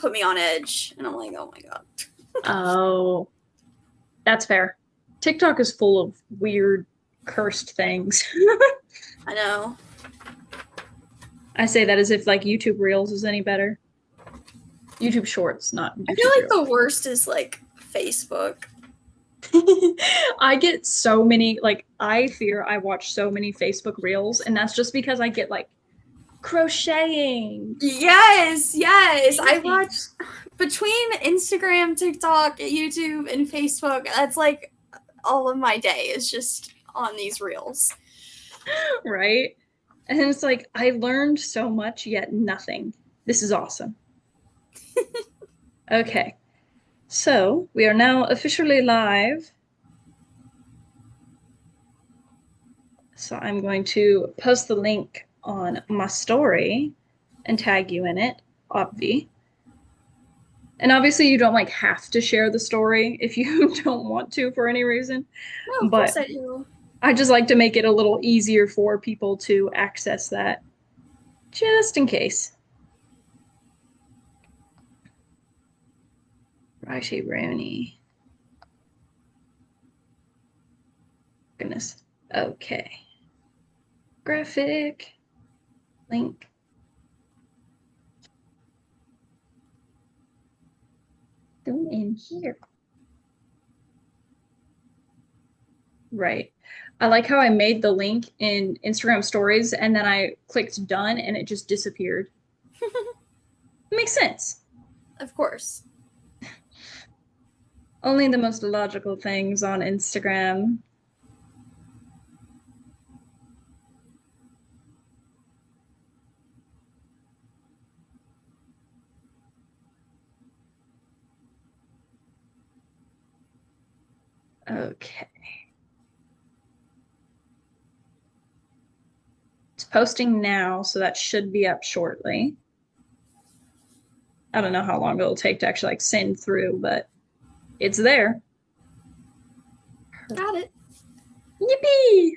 put me on edge. And I'm like, oh my God. Oh, that's fair. TikTok is full of weird, cursed things. I know. I say that as if like YouTube Reels is any better. YouTube Shorts, not I feel YouTube like Reels. the worst is like Facebook. I get so many, like, I fear I watch so many Facebook Reels, and that's just because I get like crocheting, Yes, yes. I painting. watch between Instagram, TikTok, YouTube, and Facebook. That's like all of my day is just on these reels. Right? And it's like, I learned so much, yet nothing. This is awesome. Okay, so we are now officially live. So I'm going to post the link on my story and tag you in it, obvi. And obviously you don't like have to share the story if you don't want to for any reason, No, of course but I do. I just like to make it a little easier for people to access that just in case. Righty Rooney. Goodness. Okay. Graphic link. Go in here. Right. I like how I made the link in Instagram stories and then I clicked done and it just disappeared. It makes sense. Of course. Only the most logical things on Instagram. Okay. It's posting now, so that should be up shortly. I don't know how long it'll take to actually like send through, but it's there. Got it. Yippee!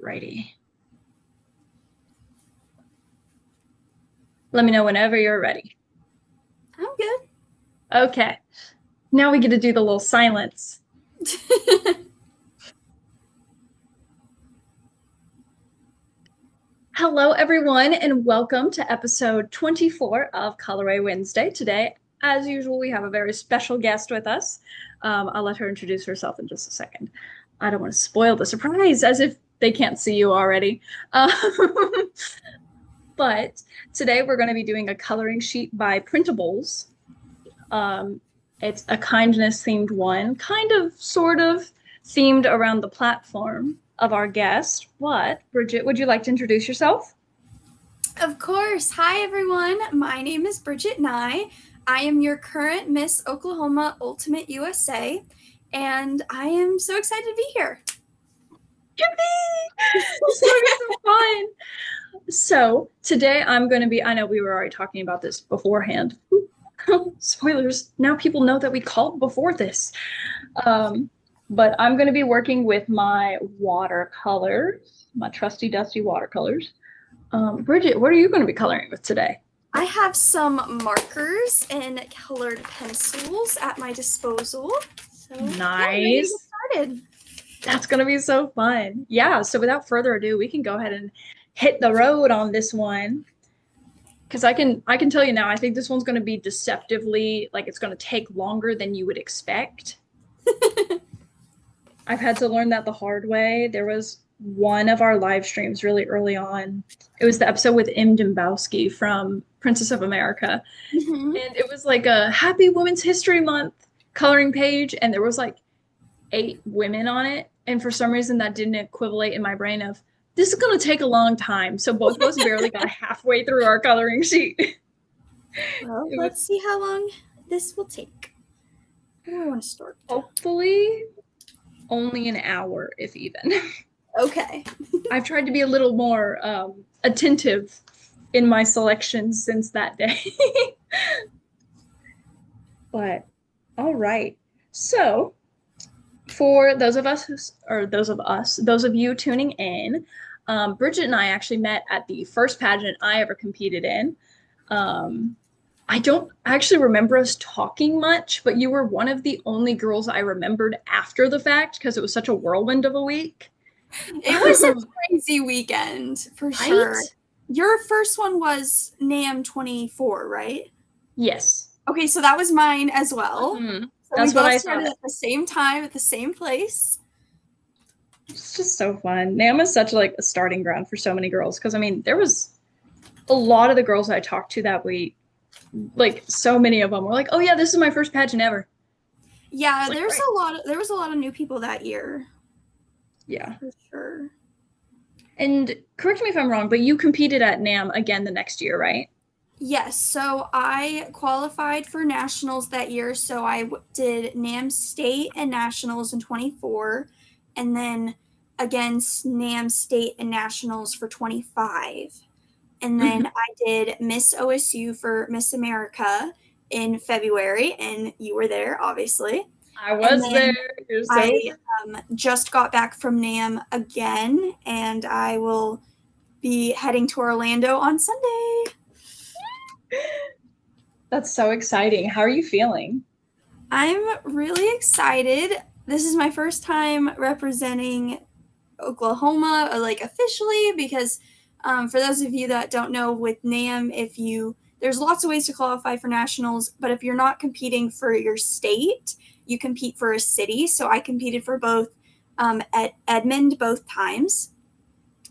Alrighty. Let me know whenever you're ready. I'm good. Okay. Now we get to do the little silence. Hello, everyone, and welcome to episode 24 of Colorway Wednesday. Today, as usual, we have a very special guest with us. I'll let her introduce herself in just a second. I don't want to spoil the surprise, as if they can't see you already. But today we're going to be doing a coloring sheet by Printables. It's a kindness themed one, kind of, sort of themed around the platform of our guest. What, Bridget, would you like to introduce yourself? Of course. Hi, everyone. My name is Bridget Nye. I am your current Miss Oklahoma Ultimate USA, and I am so excited to be here. Yippee! This is going to be so fun. So today I'm going to be, I know we were already talking about this beforehand. Spoilers. Now people know that we called before this. But I'm going to be working with my watercolors, my trusty dusty watercolors. Bridget, what are you going to be coloring with today? I have some markers and colored pencils at my disposal. So, Nice. Yeah, ready to get started. That's going to be so fun. Yeah, so without further ado, we can go ahead and hit the road on this one. Because I can tell you now, I think this one's going to be deceptively, like it's going to take longer than you would expect. I've had to learn that the hard way. There was one of our live streams really early on. It was the episode with M. Dembowski from Princess of America. Mm-hmm. And it was like a Happy Women's History Month coloring page, and there was like 8 women on it. And for some reason that didn't equivocate in my brain of this is going to take a long time. So both of us barely got halfway through our coloring sheet. Well, let's see how long this will take. Where do I want to start? Hopefully Only an hour, if even. Okay. I've tried to be a little more attentive in my selections since that day. But all right. So, for those of you tuning in, Bridget and I actually met at the first pageant I ever competed in. Um, I don't actually remember us talking much, but you were one of the only girls I remembered after the fact because it was such a whirlwind of a week. It was a crazy weekend for Right? sure. Your first one was NAM 24, right? Yes. Okay, so that was mine as well. Mhm. So we That's what both I started thought. at the same time at the same place. It's just so fun. NAM is such like a starting ground for so many girls because I mean there was a lot of the girls I talked to that week, like so many of them were like, "Oh yeah, this is my first pageant ever." Yeah, It's like, great. there was a lot of new people that year Yeah. for sure. And correct me if I'm wrong, but you competed at NAM again the next year, right? Yes, so I qualified for nationals that year. So did NAM State and Nationals in 24, and then against NAM State and Nationals for 25. And then Hmm. I did Miss OSU for Miss America in February, and you were there, obviously. I And was there. then You're I so just got back from NAM again, and I will be heading to Orlando on Sunday. That's so exciting. How are you feeling? I'm really excited. This is my first time representing Oklahoma, like officially, because for those of you that don't know, with NAM, there's lots of ways to qualify for nationals, but if you're not competing for your state, you compete for a city. So I competed for both at Edmond both times,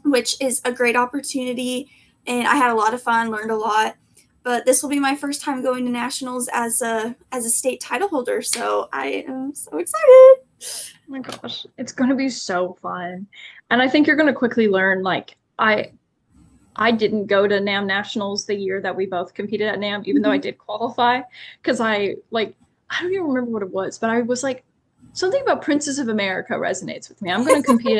which is a great opportunity, and I had a lot of fun, learned a lot. But this will be my first time going to nationals as a state title holder, so I am so excited. Oh my gosh, it's going to be so fun. And I think you're going to quickly learn like I didn't go to NAM Nationals the year that we both competed at NAM, even though I Mhm. did qualify, because I don't even remember what it was, but I was like, something about Princess of America resonates with me. I'm gonna compete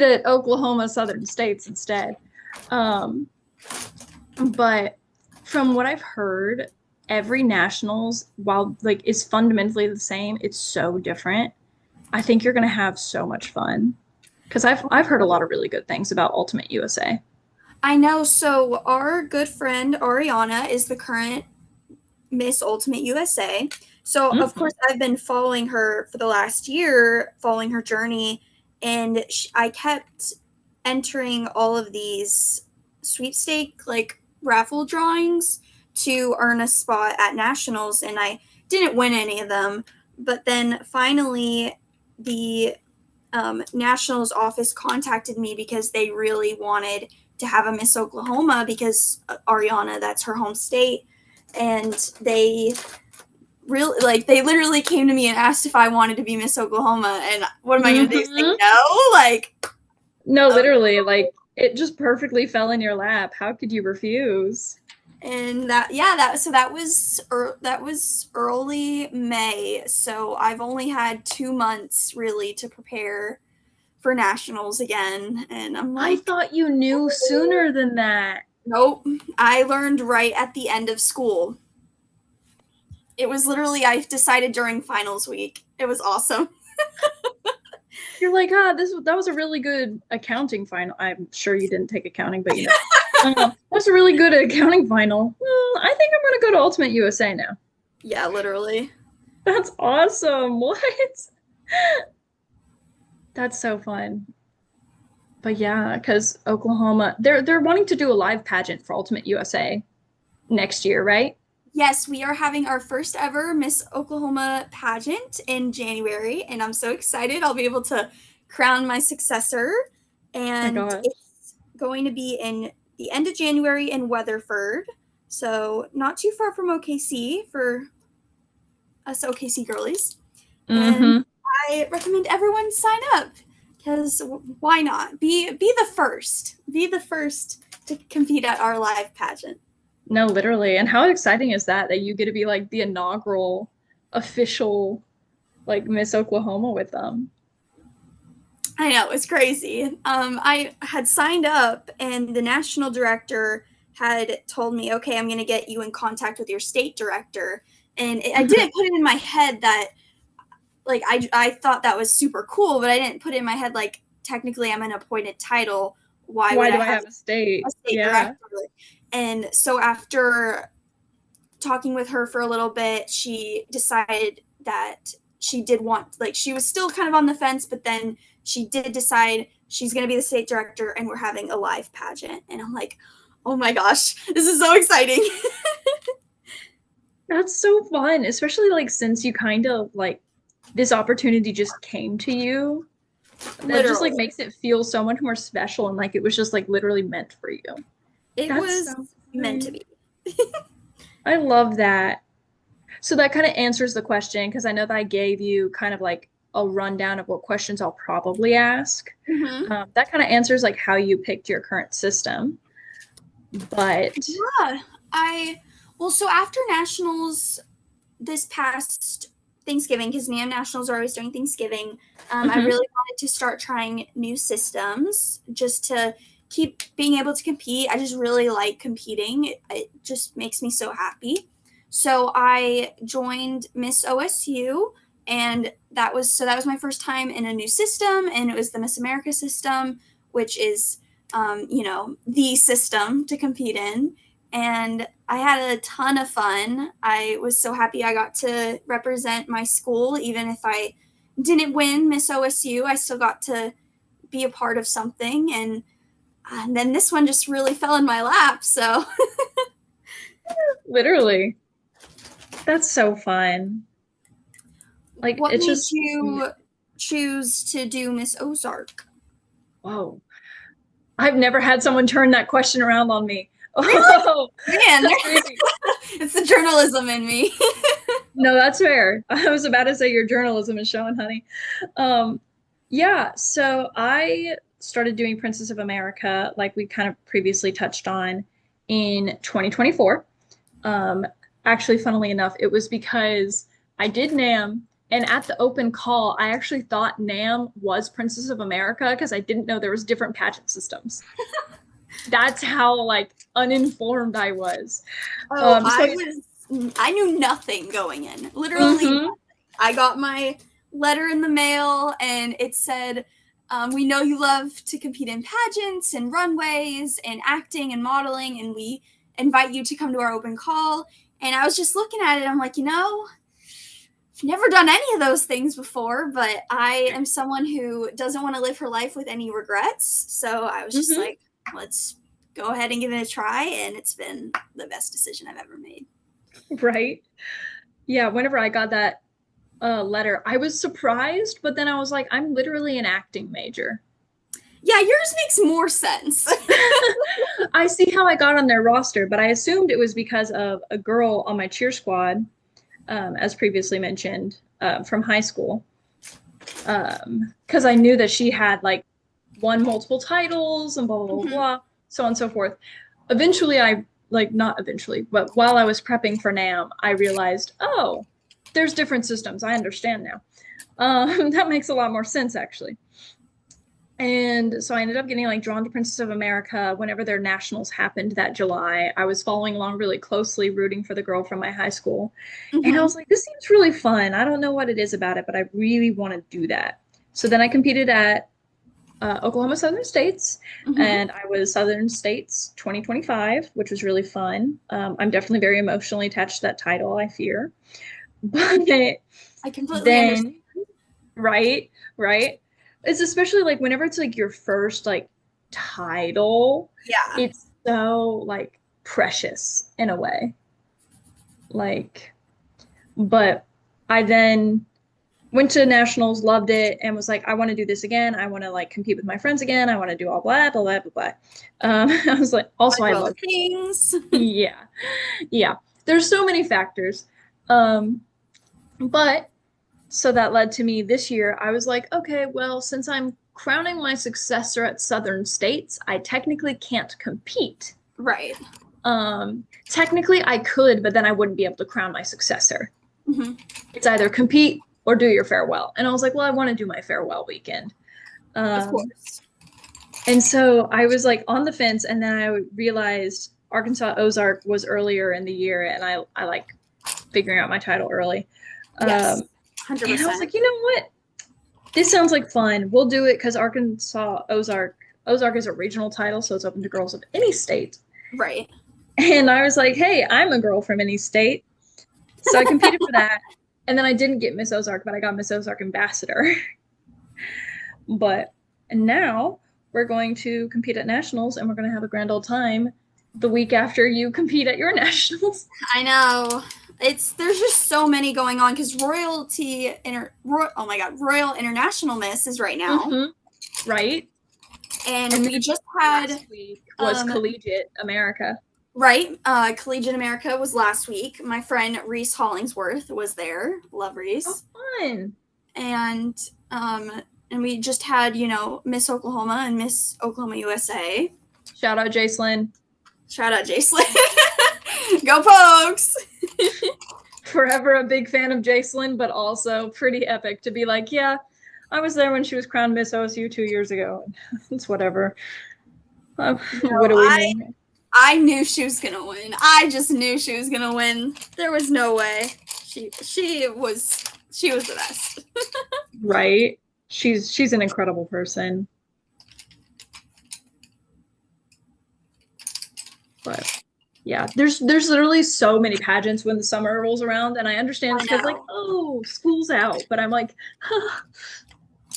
at Oklahoma Southern States instead. Um, but from what I've heard, every nationals, while like is fundamentally the same, it's so different. I think you're gonna have so much fun. Because I've heard a lot of really good things about Ultimate USA. I know. So our good friend Ariana is the current Miss Ultimate USA. So of Mhm. course I've been following her for the last year, following her journey, and I kept entering all of these sweepstake like raffle drawings to earn a spot at nationals, and I didn't win any of them. But then finally, the Nationals office contacted me because they really wanted to have a Miss Oklahoma because Ariana, that's her home state, and they literally came to me and asked if I wanted to be Miss Oklahoma, and what am I going to do? Say Hmm. no? Like, No, of literally, like it just perfectly fell in your lap. How could you refuse? and that was early May, so I've only had 2 months really to prepare for nationals again, and I'm I like, thought you knew sooner than that. nope. I learned right at the end of school. It was literally I decided during finals week. It was awesome. You're like, that was a really good accounting final. I'm sure you didn't take accounting, but that's a really good accounting final. I think I'm gonna go to Ultimate USA now. Yeah, literally. That's awesome. What? That's so fun. But yeah, because Oklahoma, they're wanting to do a live pageant for Ultimate USA next year, right? Yes, we are having our first ever Miss Oklahoma pageant in January, and I'm so excited. I'll be able to crown my successor. Oh my And gosh. it's going to be in the end of January in Weatherford. So, not too far from OKC for us OKC girlies. And Mm-hmm. I recommend everyone sign up because why not? Be the first. Be the first to compete at our live pageant. No, literally. And how exciting is that that you get to be like the inaugural official like Miss Oklahoma with them. I know, it's crazy. I had signed up, and the national director had told me, okay, I'm going to get you in contact with your state director. And I didn't put it in my head that, like, I thought that was super cool, but I didn't put it in my head, like, technically I'm an appointed title. Why Why would I do I have have a state? a state Yeah. director? And so after talking with her for a little bit, she decided that she did want, like, she was still kind of on the fence, but then she did decide she's going to be the state director and we're having a live pageant. And I'm like, oh my gosh, this is so exciting. That's so fun, especially like since you kind of like this opportunity just came to you. That just like Literally. makes it feel so much more special and like it was just like literally meant for you. It That's was so meant to great. be. I love that. So that kind of answers the question because I know that I gave you kind of like a rundown of what questions I'll probably ask. Mm-hmm. That kind of answers like how you picked your current system. But Yeah. Well, so after nationals this past Thanksgiving, because NAM nationals are always during Thanksgiving, I mhm, really wanted to start trying new systems just to keep being able to compete. I just really like competing. It just makes me so happy. So I joined Miss OSU, and that was my first time in a new system, and it was the Miss America system, which is the system to compete in. And I had a ton of fun. I was so happy I got to represent my school, even if I didn't win Miss OSU. I still got to be a part of something, and then this one just really fell in my lap. So, literally, that's so fun. Like what it's made just you choose to do Miss Ozark? whoa. I've never had someone turn that question around on me. Really? Oh, Man, that's crazy. it's the journalism in me. No, that's fair. I was about to say your journalism is showing, honey. Um, yeah, so I started doing Princess of America, like we kind of previously touched on, in 2024. Um, Actually, funnily enough, it was because I did NAM, and at the open call, I actually thought NAM was Princess of America because I didn't know there was different pageant systems. That's how like uninformed I was. Oh, So I knew nothing going in. Literally mhm. nothing. I got my letter in the mail and it said, we know you love to compete in pageants and runways and acting and modeling, and we invite you to come to our open call. And I was just looking at it. I'm like, I've never done any of those things before, but I am someone who doesn't want to live her life with any regrets. So I was just Mhm. like, let's go ahead and give it a try. And it's been the best decision I've ever made. Right? Yeah, whenever I got that letter, I was surprised, but then I was like, I'm literally an acting major. Yeah, yours makes more sense. I see how I got on their roster, but I assumed it was because of a girl on my cheer squad, as previously mentioned, from high school. Because I knew that she had like won multiple titles and blah, blah, blah, Mhm. blah, so on and so forth. Eventually, like, not eventually, but while I was prepping for NAM, I realized, oh, there's different systems. I understand now. That makes a lot more sense, actually. And so I ended up getting like drawn to Princess of America whenever their nationals happened that July. I was following along really closely, rooting for the girl from my high school. And I Mhm. was like, this seems really fun. I don't know what it is about it, but I really want to do that. So then I competed at Oklahoma Southern States, Mhm. and I was Southern States 2025, which was really fun. I'm definitely very emotionally attached to that title, I fear. But I completely understand. then right, right. It's especially like whenever it's like your first like title, Yeah. it's so like precious in a way. Like, but I then went to nationals, loved it, and was like, I want to do this again. I want to like compete with my friends again. I want to do all blah blah blah blah blah. I was like, Want also to I do all the love, things. yeah, yeah. There's so many factors, um, but so that led to me this year. I was like, okay, well, since I'm crowning my successor at Southern States, I technically can't compete. Right. Technically, I could, but then I wouldn't be able to crown my successor. Mhm. It's either compete or do your farewell. And I was like, well, I want to do my farewell weekend. Of Um, course. and so I was like on the fence, and then I realized Arkansas Ozark was earlier in the year, and I like figuring out my title early. Yes. And I was 100%. like, you know what? This sounds like fun. We'll do it because Arkansas Ozark is a regional title, so it's open to girls of any state. Right. And I was like, hey, I'm a girl from any state. So I competed for that. And then I didn't get Miss Ozark, but I got Miss Ozark Ambassador. But and now we're going to compete at nationals, and we're going to have a grand old time the week after you compete at your nationals. I know. There's just so many going on because oh my god, Royal International Miss is right now. Right? And And we just had last week was Collegiate America. Right. Collegiate America was last week. My friend Reese Hollingsworth was there. Love Reese. Oh, fun. And we just had, Miss Oklahoma and Miss Oklahoma USA. Shout out Jacelyn. Shout out Jacelyn. Go Pokes! Forever a big fan of Jacelyn, but also pretty epic to be like, yeah, I was there when she was crowned Miss OSU 2 years ago. It's whatever. What do we mean? I knew she was gonna win. I just knew she was gonna win. There was no way. She was the best. Right? She's an incredible person. But yeah, there's literally so many pageants when the summer rolls around, and I understand because like, oh, school's out, but I'm like, huh,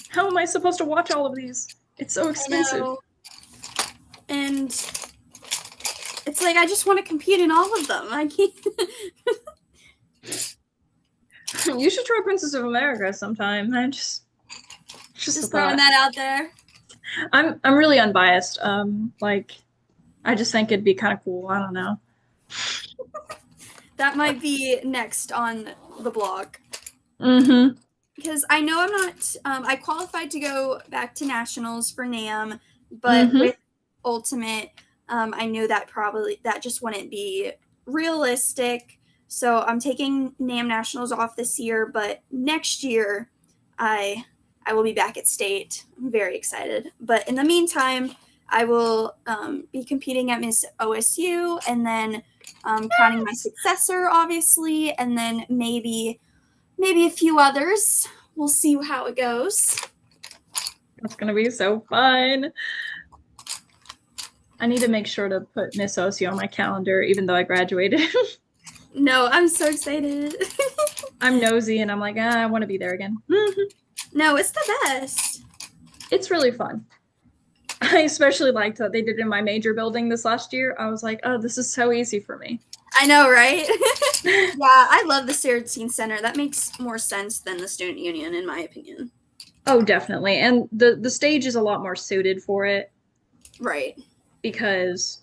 how am I supposed to watch all of these? It's so expensive. And it's like I just want to compete in all of them. I can't. You should try Princess of America sometime. I just throwing that out there. I'm really unbiased. Like I just think it'd be kind of cool. I don't know. That might be next on the blog. Mm-hmm. Because I know I'm not. I qualified to go back to nationals for NAM, but with Ultimate, I knew that just wouldn't be realistic. So I'm taking NAM nationals off this year, but next year, I will be back at state. I'm very excited. But in the meantime, I will be competing at Miss OSU, and then crowning my successor, obviously, and then maybe a few others. We'll see how it goes. That's gonna be so fun. I need to make sure to put Miss OSU on my calendar, even though I graduated. No, I'm so excited. I'm nosy, and I'm like, I want to be there again. No, it's the best. It's really fun. I especially liked that they did it in my major building this last year. I was like, oh, this is so easy for me. I know, right? Yeah, I love the Saracen Center. That makes more sense than the Student Union, in my opinion. Oh, definitely. And the stage is a lot more suited for it. Right. Because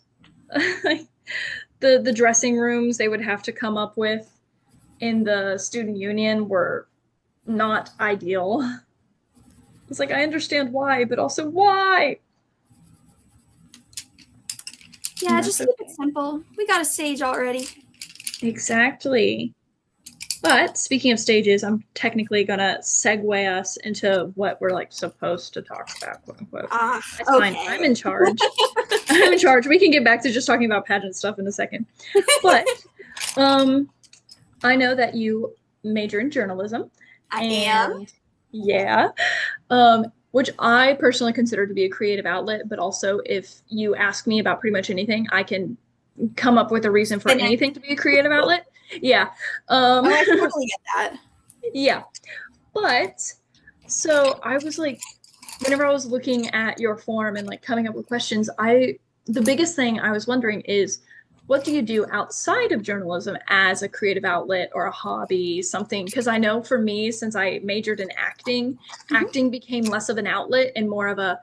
the dressing rooms they would have to come up with in the Student Union were not ideal. It's like, I understand why, but also why? Yeah, just keep it simple. We got a stage already. Exactly. But speaking of stages, I'm technically gonna segue us into what we're like supposed to talk about, quote unquote. That's fine. I'm in charge. I'm in charge. We can get back to just talking about pageant stuff in a second. But I know that you major in journalism. I am. Yeah. Which I personally consider to be a creative outlet, but also if you ask me about pretty much anything, I can come up with a reason for anything to be a creative outlet. Yeah. I totally get that. Yeah. But so I was like, whenever I was looking at your form and like coming up with questions, the biggest thing I was wondering is, what do you do outside of journalism as a creative outlet or a hobby, something? Because I know for me, since I majored in acting, acting became less of an outlet and more of a,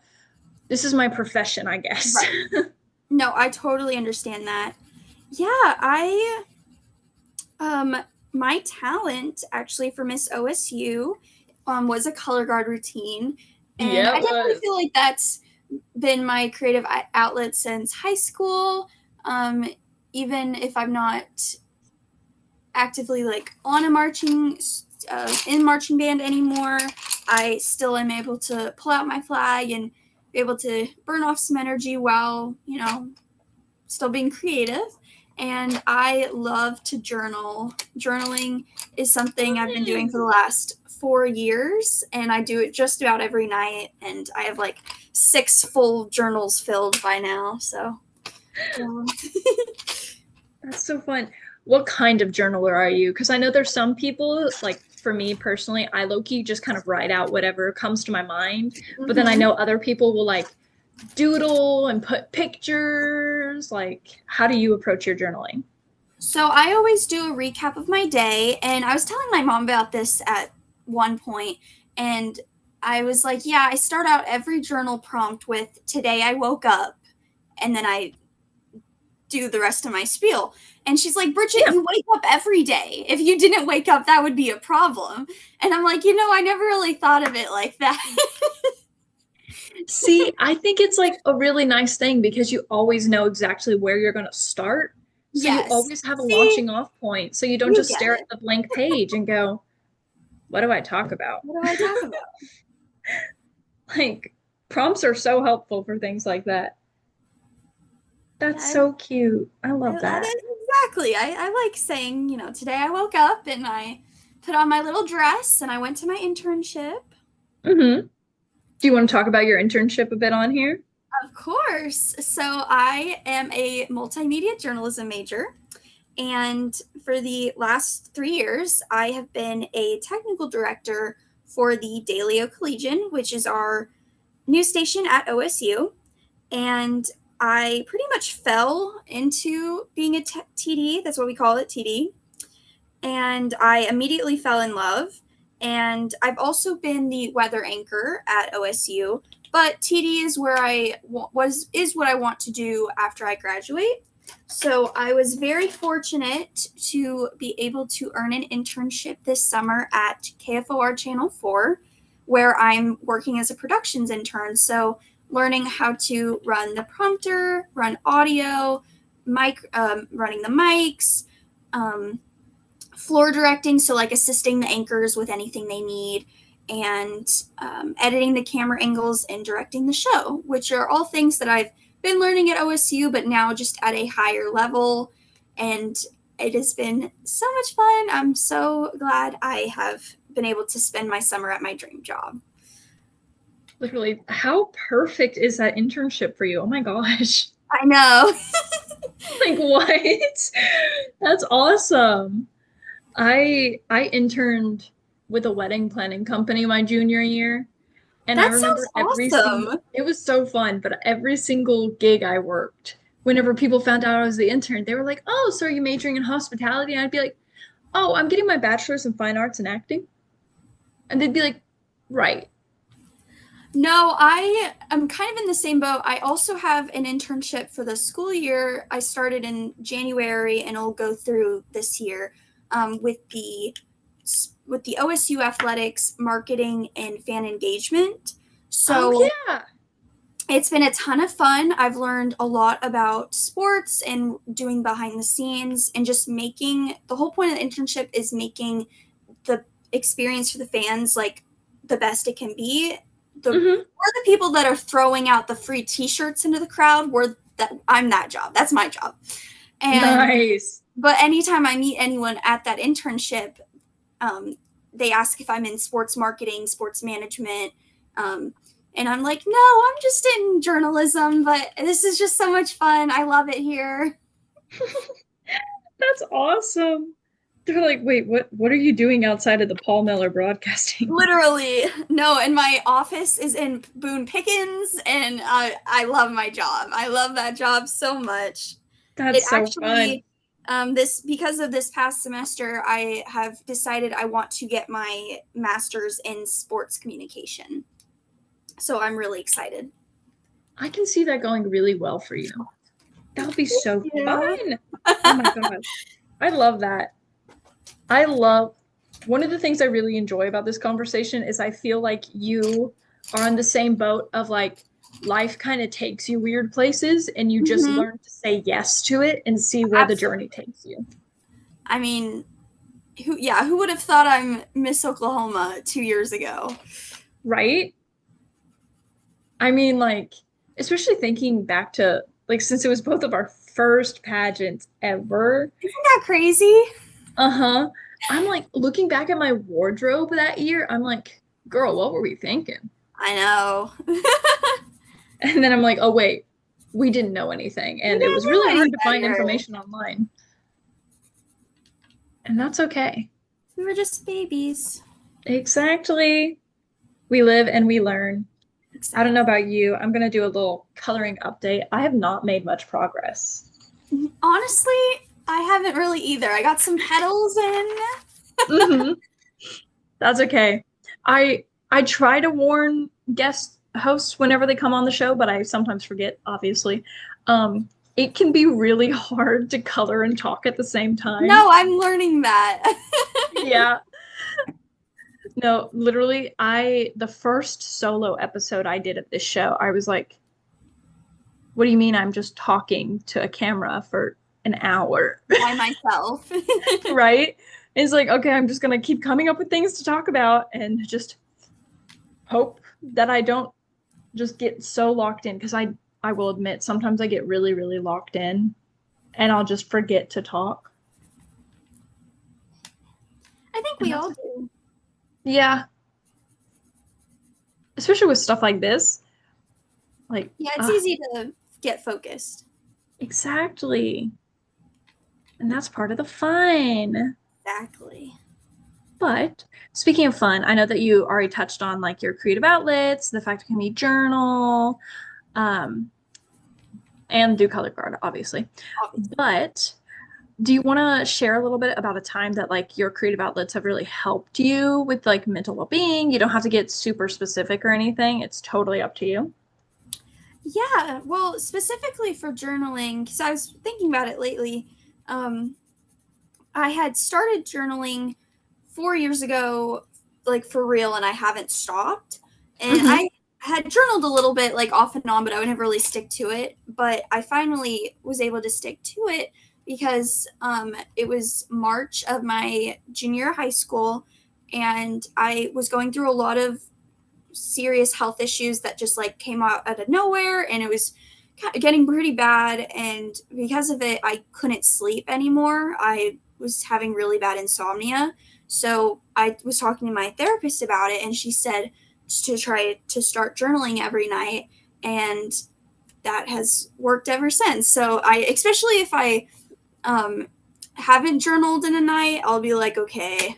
this is my profession, I guess. Right. No, I totally understand that. Yeah, my talent actually for Miss OSU was a color guard routine. And yeah, I definitely feel like that's been my creative outlet since high school. Even if I'm not actively like on a marching in marching band anymore, I still am able to pull out my flag and be able to burn off some energy while, still being creative. And I love to journal. Journaling is something I've been doing for the last 4 years, and I do it just about every night. And I have like 6 full journals filled by now. So, That's so fun. What kind of journaler are you? Because I know there's some people, like for me personally, I low-key just kind of write out whatever comes to my mind. But then I know other people will like doodle and put pictures. Like, how do you approach your journaling? So I always do a recap of my day, and I was telling my mom about this at one point, and I was like, yeah, I start out every journal prompt with today I woke up, and then I do the rest of my spiel. And she's like, Bridget, you wake up every day. If you didn't wake up, that would be a problem. And I'm like, I never really thought of it like that. See, I think it's like a really nice thing because you always know exactly where you're going to start. So you always have a launching off point. So you don't just stare at the blank page and go, what do I talk about? What do I talk about? Like, prompts are so helpful for things like that. That's so cute. I love that. Exactly. I like saying, today I woke up and I put on my little dress and I went to my internship. Mm-hmm. Do you want to talk about your internship a bit on here? Of course. So I am a multimedia journalism major. And for the last 3 years, I have been a technical director for the Daily Collegian, which is our news station at OSU. And I pretty much fell into being a TD. That's what we call it, TD. And I immediately fell in love. And I've also been the weather anchor at OSU, but TD is where is what I want to do after I graduate. So I was very fortunate to be able to earn an internship this summer at KFOR Channel 4, where I'm working as a productions intern. So learning how to run the prompter, run audio, running the mics, floor directing, so like assisting the anchors with anything they need, and editing the camera angles and directing the show, which are all things that I've been learning at OSU, but now just at a higher level. And it has been so much fun. I'm so glad I have been able to spend my summer at my dream job. Literally, how perfect is that internship for you? Oh my gosh. I know. Like, what? That's awesome. I interned with a wedding planning company my junior year. And I remember it was so fun, but every single gig I worked, whenever people found out I was the intern, they were like, oh, so are you majoring in hospitality? And I'd be like, oh, I'm getting my bachelor's in fine arts and acting. And they'd be like, right. No, I am kind of in the same boat. I also have an internship for the school year. I started in January and it'll go through this year with the OSU athletics marketing and fan engagement. So it's been a ton of fun. I've learned a lot about sports and doing behind the scenes, and just making the whole point of the internship is making the experience for the fans like the best it can be. We're the people that are throwing out the free t-shirts into the crowd. I'm that job. That's my job. And nice. But anytime I meet anyone at that internship, they ask if I'm in sports marketing, sports management. And I'm like, no, I'm just in journalism, but this is just so much fun. I love it here. That's awesome. They're like, wait, what are you doing outside of the Paul Miller Broadcasting? Literally. No, and my office is in Boone Pickens, and I love my job. I love that job so much. That's so fun. Because of this past semester, I have decided I want to get my master's in sports communication. So I'm really excited. I can see that going really well for you. That would be so fun. Oh my gosh. I love that. One of the things I really enjoy about this conversation is I feel like you are on the same boat of like, life kind of takes you weird places and you just learn to say yes to it and see where the journey takes you. I mean, who would have thought I'm Miss Oklahoma 2 years ago? Right? I mean, like, especially thinking back to, like, since it was both of our first pageants ever. Isn't that crazy? Uh-huh. I'm like looking back at my wardrobe that year, I'm like, girl, what were we thinking? I know. And then I'm like, oh wait, we didn't know anything. We And it didn't was know really any hard to find better. information online. And that's okay. We were just babies. Exactly. We live and we learn. I don't know Exactly. about you. I'm gonna do a little coloring update. I have not made much progress. Honestly, I haven't really either. I got some petals in. Hmm. That's okay. I try to warn guest hosts whenever they come on the show, but I sometimes forget, obviously. It can be really hard to color and talk at the same time. No, I'm learning that. Yeah. No, literally, the first solo episode I did of this show, I was like, what do you mean I'm just talking to a camera for an hour? By myself. Right? It's like, okay, I'm just gonna keep coming up with things to talk about and just hope that I don't just get so locked in because I will admit sometimes I get really, really locked in and I'll just forget to talk. I think And we that's all do. yeah, especially with stuff like this. Like, Yeah, it's easy to get focused. exactly. And that's part of the fun. Exactly. But speaking of fun, I know that you already touched on like your creative outlets, the fact it can be journal, um, and do color guard, obviously. Obviously. But do you want to share a little bit about a time that like your creative outlets have really helped you with like mental well-being? You don't have to get super specific or anything. It's totally up to you. Yeah, well, specifically for journaling, because I was thinking about it lately. Um, I had started journaling 4 years ago, like for real, and I haven't stopped. And Hmm. I had journaled a little bit, like off and on, but I would never really stick to it. But I finally was able to stick to it because it was March of my junior year of high school, and I was going through a lot of serious health issues that just like came out of nowhere, and it was getting pretty bad. And because of it, I couldn't sleep anymore. I was having really bad insomnia. So I was talking to my therapist about it, and she said to try to start journaling every night. And that has worked ever since. So especially if I um, haven't journaled in a night, I'll be like, okay,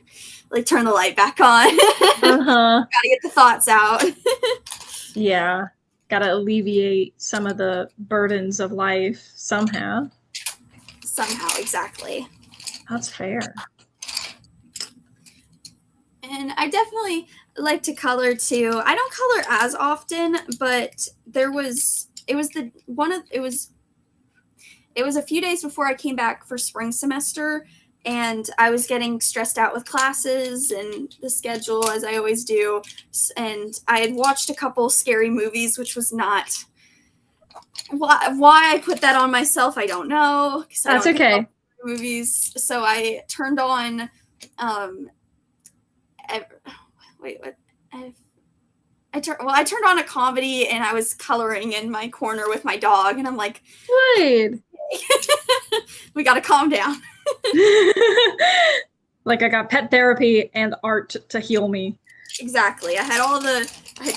like turn the light back on. Gotta Uh-huh. get the thoughts out. Yeah. Gotta alleviate some of the burdens of life somehow. Somehow, exactly. That's fair. And I definitely like to color too. I don't color as often, but it was a few days before I came back for spring semester, and I was getting stressed out with classes and the schedule as I always do. And I had watched a couple scary movies, which was not why I put that on myself. I don't know, because I That's don't think about okay. movies. So I turned on um, wait, what? I turned on a comedy, and I was coloring in my corner with my dog, and I'm like, Good. we got to calm down. Like I got pet therapy and art to heal me. Exactly. I had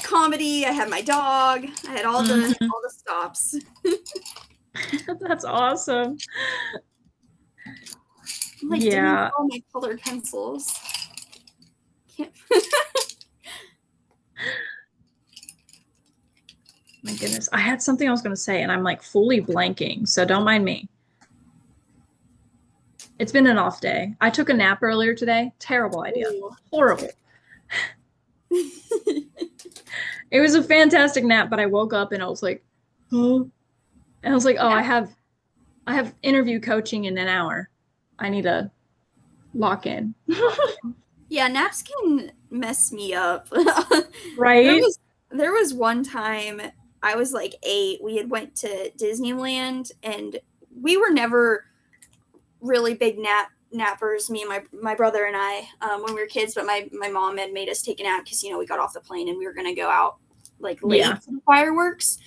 comedy, I had my dog, I had Mhm. all the stops. That's awesome. I'm like digging through Yeah. all my colored pencils. Can't. My goodness. I had something I was going to say and I'm like fully blanking, so don't mind me. It's been an off day. I took a nap earlier today. Terrible idea. Ooh. Horrible. It was a fantastic nap, but I woke up and I was like, oh. And I was like, oh, Yeah. I have interview coaching in an hour. I need to lock in. Yeah, naps can mess me up. there Right? was there was one time I was like 8. We had went to Disneyland, and we were never really big nap nappers, me and my brother and I, when we were kids. But my mom had made us take a nap because we got off the plane and we were gonna go out like late Yeah. for the fireworks.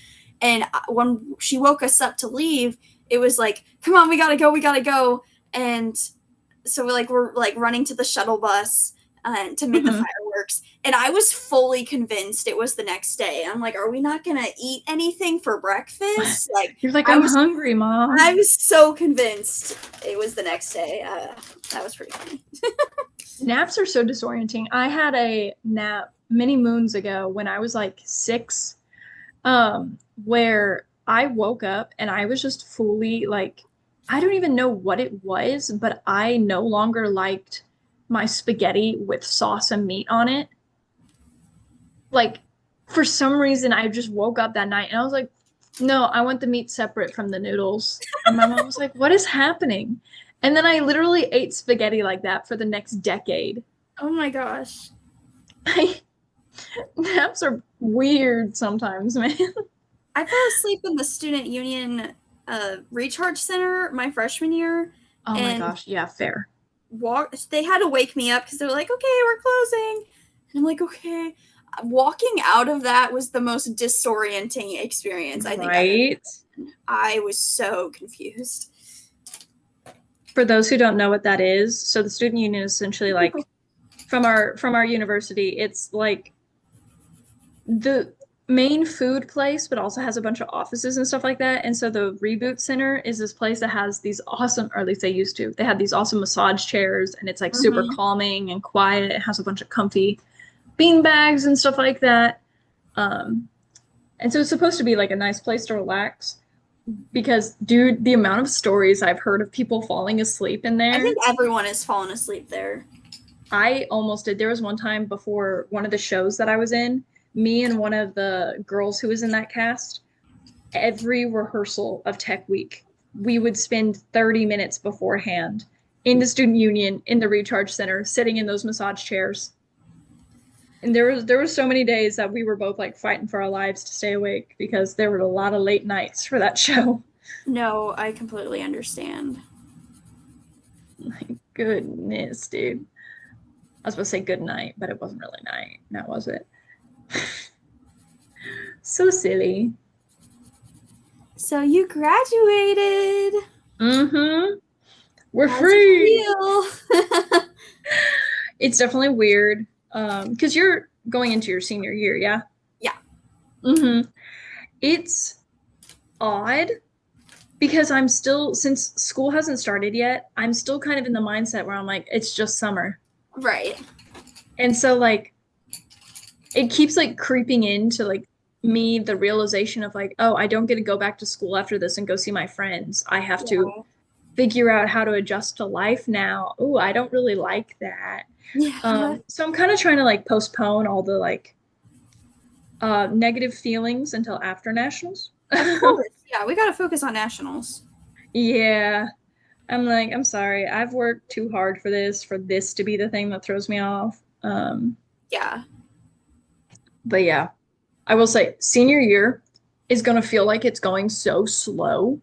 And when she woke us up to leave, it was like, "Come on, we gotta go, we gotta go!" And so we're like running to the shuttle bus to meet the Mhm. fireworks. And I was fully convinced it was the next day. I'm like, "Are we not gonna eat anything for breakfast?" Like You're like, I I'm was hungry, Mom. I was so convinced it was the next day. That was pretty funny. Naps are so disorienting. I had a nap many moons ago when I was like 6, where I woke up and I was just fully like, I don't even know what it was, but I no longer liked my spaghetti with sauce and meat on it. Like, for some reason, I just woke up that night and I was like, no, I want the meat separate from the noodles. And my mom was like, what is happening? And then I literally ate spaghetti like that for the next decade. Oh my gosh. Naps are weird sometimes, man. I fell asleep in the student union recharge center my freshman year, Oh my and gosh, yeah, fair. they had to wake me up because they were like, "Okay, we're closing," and I'm like, "Okay." Walking out of that was the most disorienting experience I think I've ever. Right? I was so confused. For those who don't know what that is, so the student union is essentially like from our university, it's like the main food place, but also has a bunch of offices and stuff like that. And so the Reboot Center is this place that has these awesome, or at least they used to, they had these awesome massage chairs and it's like super Mhm. calming and quiet. It has a bunch of comfy bean bags and stuff like that. Um, and so it's supposed to be like a nice place to relax because, dude, the amount of stories I've heard of people falling asleep in I there. think everyone has fallen asleep there. I almost did. There was one time before one of the shows that I was in, me and one of the girls who was in that cast, every rehearsal of Tech Week, we would spend 30 minutes beforehand in the student union in the recharge center, sitting in those massage chairs. And there was so many days that we were both like fighting for our lives to stay awake because there were a lot of late nights for that show. No, I completely understand. My goodness, dude. I was supposed to say good night, but it wasn't really night. Now was it? So silly. So you graduated. Mm-hmm. We're How's it free. feel? It's definitely weird. Because you're going into your senior year, yeah? Yeah. Mm-hmm. It's odd because I'm still, since school hasn't started yet, I'm still kind of in the mindset where I'm like, it's just summer. Right. And so like it keeps like creeping into like me the realization of like, oh, I don't get to go back to school after this and go see my friends. I have to Yeah. figure out how to adjust to life now. Oh, I don't really like that. Yeah. So I'm kind of trying to like postpone all the like negative feelings until after nationals. Of course. Yeah, we got to focus on nationals. Yeah. I'm like, I'm sorry. I've worked too hard for this to be the thing that throws me off. Yeah. But yeah, I will say senior year is going to feel like it's going so slow.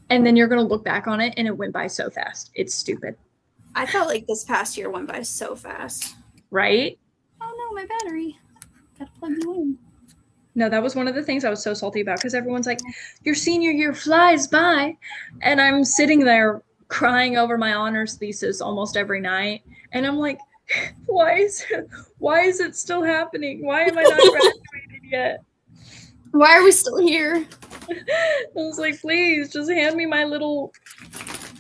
And then you're going to look back on it and it went by so fast. It's stupid. I felt like this past year went by so fast. Right? Oh no, my battery. Gotta plug you in. No, that was one of the things I was so salty about because everyone's like, your senior year flies by. And I'm sitting there crying over my honors thesis almost every night. And I'm like, why is it still happening? Why am I not graduated yet? Why are we still here? I was like, please just hand me my little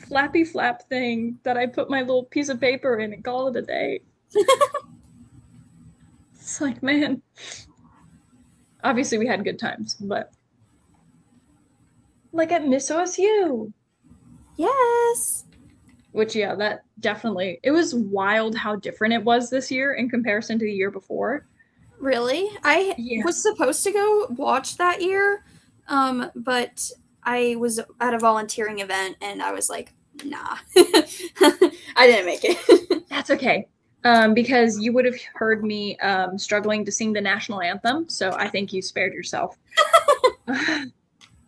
flappy flap thing that I put my little piece of paper in and call it a day. It's like, man. Obviously we had good times, but like at Miss OSU. Yes. Which yeah, that definitely it was wild how different it was this year in comparison to the year before. Really? I Yeah. was supposed to go watch that year, but I was at a volunteering event and I was like, nah. I didn't make it. That's okay. Because you would have heard me struggling to sing the national anthem, so I think you spared yourself.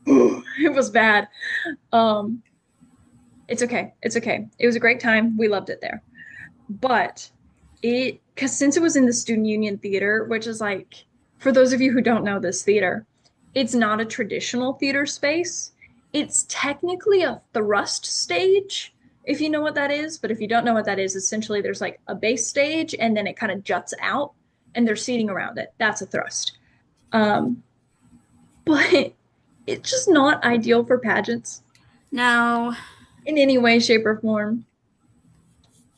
It was bad. Um, It's okay. It's okay. It was a great time. We loved it there. But because since it was in the Student Union Theater, which is like, for those of you who don't know this theater, it's not a traditional theater space. It's technically a thrust stage, if you know what that is. But if you don't know what that is, essentially there's like a base stage and then it kind of juts out and there's seating around it. That's a thrust. Um, but it's just not ideal for pageants No. in any way, shape, or form.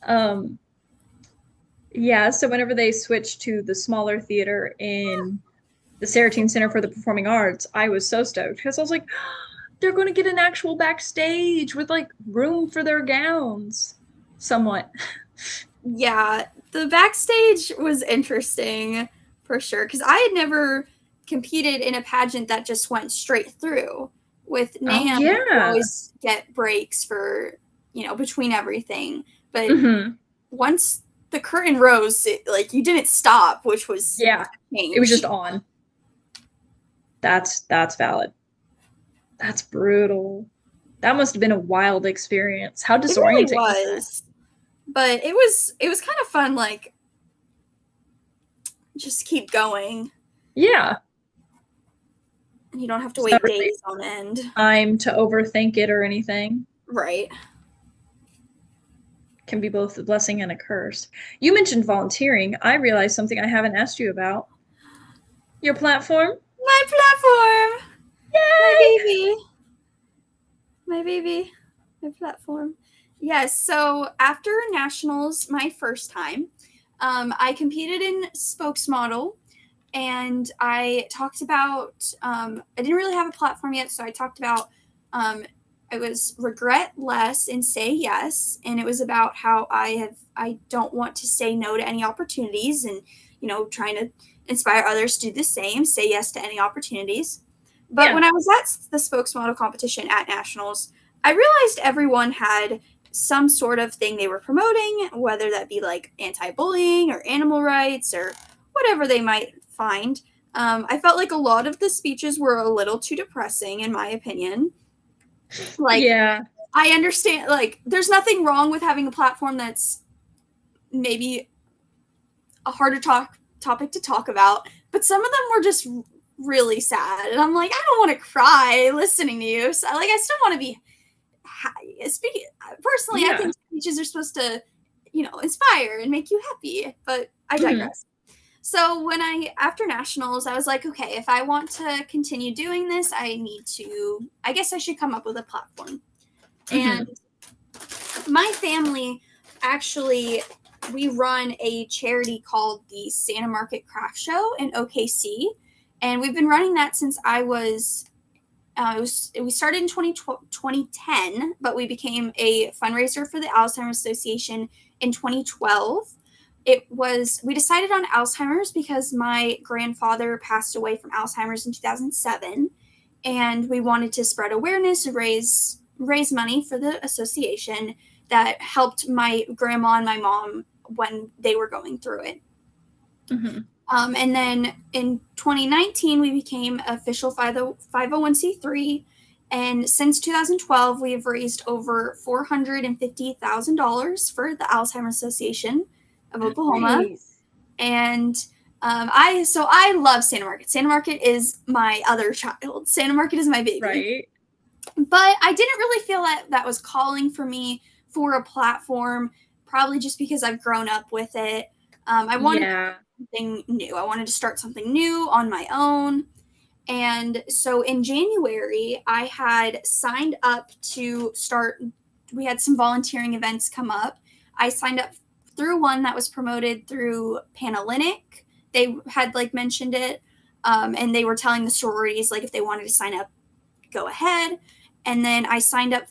Um, Yeah, so whenever they switched to the smaller theater in the Saratine Center for the Performing Arts, I was so stoked because I was like, they're going to get an actual backstage with like room for their gowns, somewhat. Yeah, the backstage was interesting for sure because I had never competed in a pageant that just went straight through. With Oh NAM, you yeah. always get breaks for, between everything. But Hmm. once the curtain rose, like you didn't stop, which was Yeah. a It was change. just on. That's valid. That's brutal. That must have been a wild experience. How It really disorienting was that? was. But it was kind of fun, like just keep going. Yeah. And you don't have to It's not wait really days on end. time to overthink it or anything. Right. Can be both a blessing and a curse. You mentioned volunteering. I realized something I haven't asked you about. Your platform? My platform. My Yay! baby. My baby. My platform. Yes. So after nationals, my first time, I competed in spokesmodel, and I talked about. I didn't really have a platform yet, so I talked about. It was regret less and say yes, and it was about how I don't want to say no to any opportunities, and trying to inspire others to do the same, say yes to any opportunities. But Yeah. when I was at the spokesmodel competition at nationals, I realized everyone had some sort of thing they were promoting, whether that be like anti-bullying or animal rights or whatever they might find. I felt like a lot of the speeches were a little too depressing, in my opinion. Like, Yeah. I understand, like, there's nothing wrong with having a platform that's maybe a harder topic to talk about, but some of them were just really sad. And I'm like, I don't want to cry listening to you. So, like, I still want to be speaking. Personally, I Yeah. think speeches are supposed to, inspire and make you happy, but I Hmm. digress. So when after nationals, I was like, okay, if I want to continue doing this, I guess I should come up with a platform. And Hmm. my family actually, we run a charity called the Santa Market Craft Show in OKC, and we've been running that since I was. We started in 2010, but we became a fundraiser for the Alzheimer's Association in 2012. We decided on Alzheimer's because my grandfather passed away from Alzheimer's in 2007, and we wanted to spread awareness and raise money for the association that helped my grandma and my mom when they were going through it. Hmm. And then in 2019, we became official 501c3. And since 2012, we have raised over $450,000 for the Alzheimer's Association of Oklahoma. Nice. And I love Santa Market. Santa Market is my other child. Santa Market is my baby. Right. But I didn't really feel that was calling for me for a platform, probably just because I've grown up with it. I wanted Yeah. something new. I wanted to start something new on my own. And so in January, I had signed up to start. We had some volunteering events come up. I signed up through one that was promoted through Panhellenic. They had like mentioned it, and they were telling the sororities like if they wanted to sign up, go ahead. And then I signed up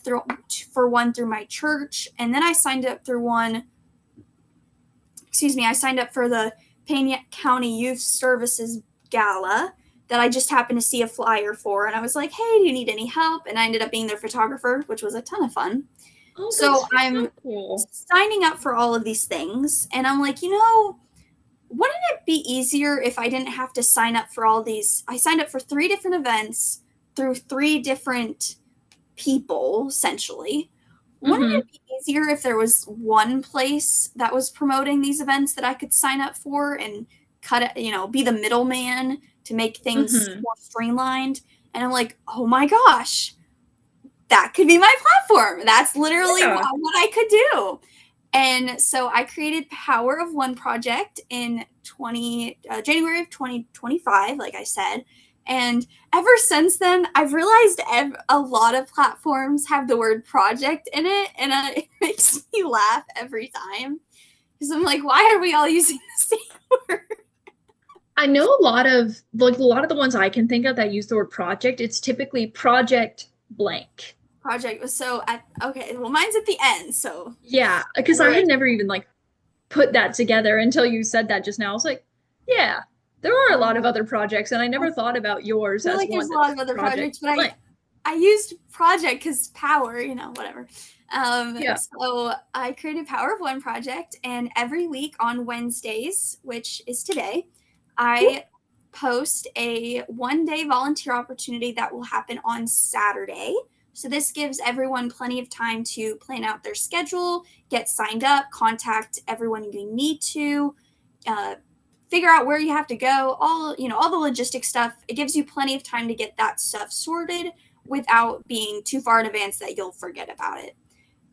for one through my church, and then I signed up through one. Excuse me, I signed up for the Payne County Youth Services Gala that I just happened to see a flyer for. And I was like, hey, do you need any help? And I ended up being their photographer, which was a ton of fun. Oh, So that's I'm so cool. signing up for all of these things. And I'm like, wouldn't it be easier if I didn't have to sign up for all these? I signed up for 3 different events through 3 different people, essentially. wouldn't Mm-hmm. it be easier if there was one place that was promoting these events that I could sign up for and cut it, be the middleman to make things Mm-hmm. more streamlined? And I'm like, oh my gosh, that could be my platform. That's literally Yeah. what I could do. And so I created Power of One project in January of 2025, like I said. And ever since then, I've realized a lot of platforms have the word project in it, and it makes me laugh every time because I'm like, why are we all using the same word? I know a lot of the ones I can think of that use the word project, it's typically project blank. Project was okay. Well, mine's at the end, so Yeah, because I we're had never even like put that together until you said that just now. I was like, yeah, there are a lot of other projects, and I I never thought about yours feel as like there's one a lot that's of other project projects, but blank. I used project because power, whatever. Yeah. So I created Power of One project, and every week on Wednesdays, which is today, I post a 1 day volunteer opportunity that will happen on Saturday. So this gives everyone plenty of time to plan out their schedule, get signed up, contact everyone you need to, uh, figure out where you have to go, all the logistic stuff. It gives you plenty of time to get that stuff sorted without being too far in advance that you'll forget about it.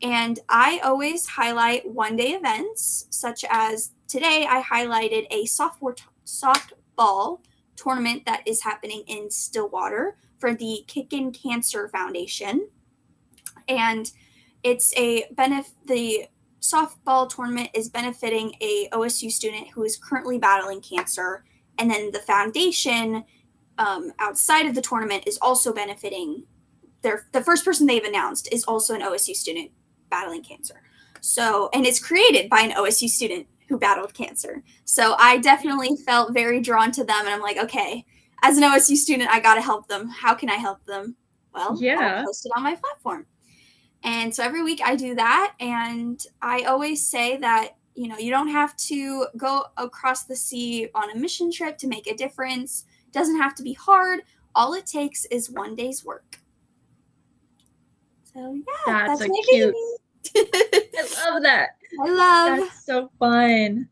And I always highlight 1 day events, such as today I highlighted a softball tournament that is happening in Stillwater for the Kickin' Cancer Foundation. And the softball tournament is benefiting a OSU student who is currently battling cancer, and then the foundation, outside of the tournament, is also benefiting the first person they've announced is also an OSU student battling cancer. So, and it's created by an OSU student who battled cancer. So I definitely felt very drawn to them, and I'm like, okay, as an OSU student, I got to help them. How can I help them? Well, I'll Yeah. post it on my platform. And so every week I do that. And I always say that, you don't have to go across the sea on a mission trip to make a difference. It doesn't have to be hard. All it takes is 1 day's work. So yeah, That's that's a my cute. baby. I love that. I love. That's so fun.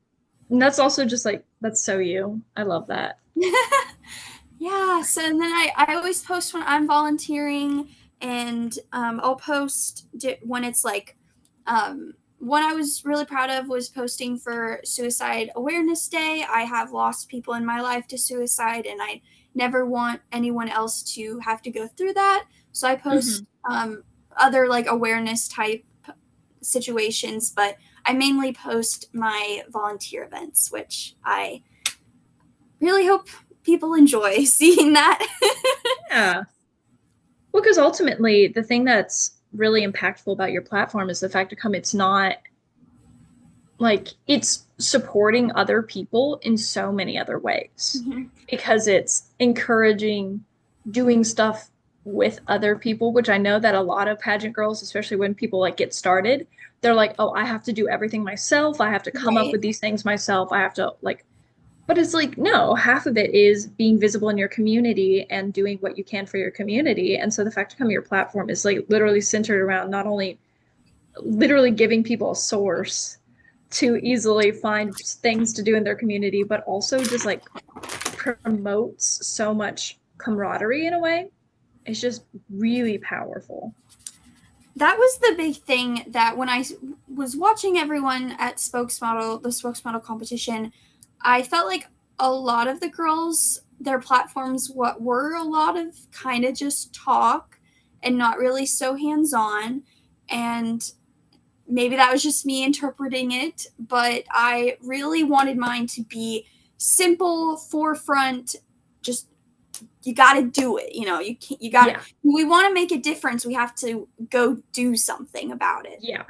And that's also just like, that's so you. I love that. Yeah. So and then I always post when I'm volunteering, and I'll post when it's like, one I was really proud of was posting for Suicide Awareness Day. I have lost people in my life to suicide, and I never want anyone else to have to go through that. So I Hmm. post other like awareness type situations, but I mainly post my volunteer events, which I really hope people enjoy seeing that. Yeah. Well, because ultimately, the thing that's really impactful about your platform is the fact of it's not like it's supporting other people in so many other ways Mhm. because it's encouraging doing stuff with other people, which I know that a lot of pageant girls, especially when people like get started, they're like, oh, I have to do everything myself. I have to come up Right. with these things myself. I have to like, but it's like, no, half of it is being visible in your community and doing what you can for your community. And so the fact of your platform is like literally centered around not only literally giving people a source to easily find things to do in their community, but also just like promotes so much camaraderie in a way. It's just really powerful. That was the big thing that when I was watching everyone at the spokesmodel competition, I felt like a lot of the girls, their platforms, what were a lot of kind of just talk and not really so hands on. And maybe that was just me interpreting it, but I really wanted mine to be simple, forefront, just you got to do it. You can't, you got to, Yeah. we want to make a difference. We have to go do something about it. Yeah.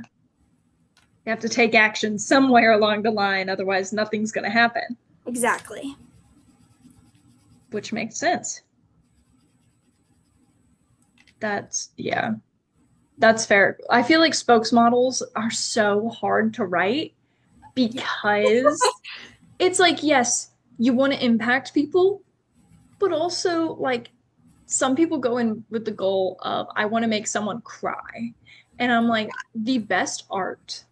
You have to take action somewhere along the line, otherwise, nothing's going to happen, Exactly. which makes sense. Yeah, that's fair. I feel like spokesmodels are so hard to write Yeah. because it's like, yes, you want to impact people, but also like some people go in with the goal of I want to make someone cry. And I'm like, the best art,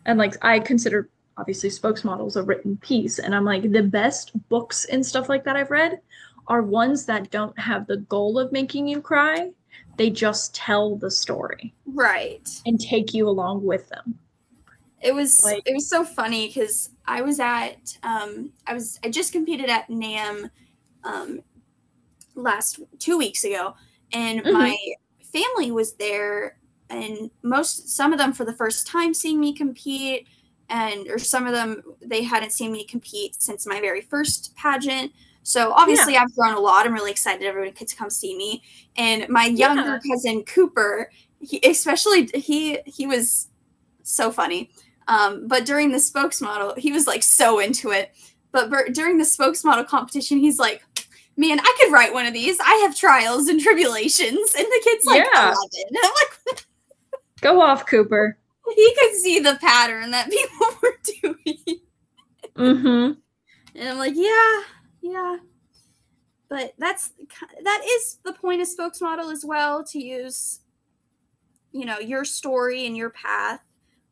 and like I consider obviously spokesmodels a written piece, and I'm like, the best books and stuff like that I've read are ones that don't have the goal of making you cry. They just tell the story Right. and take you along with them. Like, It was so funny because I was at I just competed at NAM um, last 2 weeks ago, and mhm, my family was there, and some of them for the first time seeing me compete, and or some of them they hadn't seen me compete since my very first pageant. So yeah, obviously I've grown a lot. I'm really excited everyone could come see me. And my younger yeah, cousin Cooper, he was so funny. But during the spokesmodel, he was like so into it. But during the spokesmodel competition, he's like, "Man, I could write one of these. I have trials and tribulations." And the kid's like yeah. 11. And I'm like, Go off, Cooper. he could see the pattern that people were doing. Mm-hmm. And I'm like, yeah, yeah. But that is the point of spokesmodel as well, to use, your story and your path.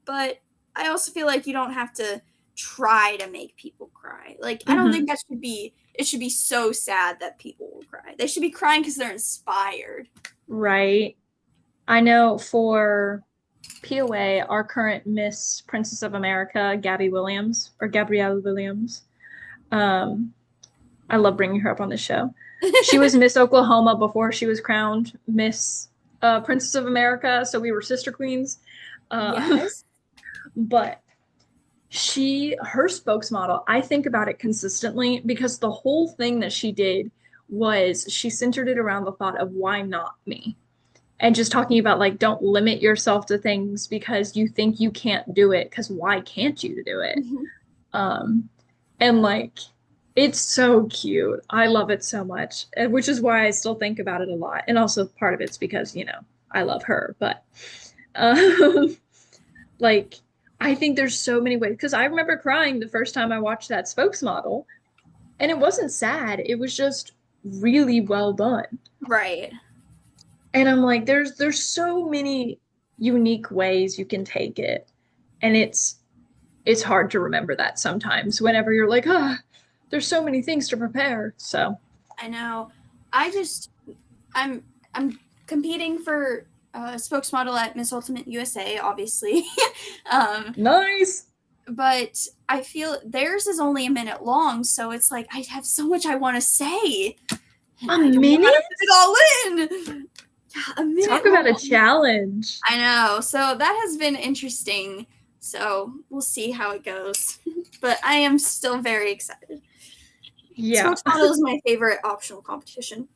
But I also feel like you don't have to try to make people cry. Like, I don't Mm-hmm. think it should be so sad that people will cry. They should be crying because they're inspired. Right. I know for POA, our current Miss Princess of America, Gabby Williams, or Gabrielle Williams. Um, I love bringing her up on the show. She was Miss Oklahoma before she was crowned Miss Princess of America, so we were sister queens. Uh, Yes. but her spokesmodel, I think about it consistently because the whole thing that she did was she centered it around the thought of why not me? And just talking about like don't limit yourself to things because you think you can't do it because why can't you do it? Mhm. Um, and like it's so cute. I love it so much, which is why I still think about it a lot. And also part of it's because, I love her, but um like I think there's so many ways because I remember crying the first time I watched that spokesmodel and it wasn't sad. It was just really well done. Right. And I'm like, there's so many unique ways you can take it. And it's hard to remember that sometimes whenever you're like, there's so many things to prepare. So I know. I just I'm competing for spokesmodel at Miss Ultimate USA, obviously. um, nice. but I feel theirs is only a minute long, so it's like I have so much I want to say, and A I don't know how to minute? fit it all in. Yeah, a Talk minute about a long. challenge. I know. So that has been interesting. So we'll see how it goes. But I am still very excited. Yeah. Spokesmodel is my favorite optional competition.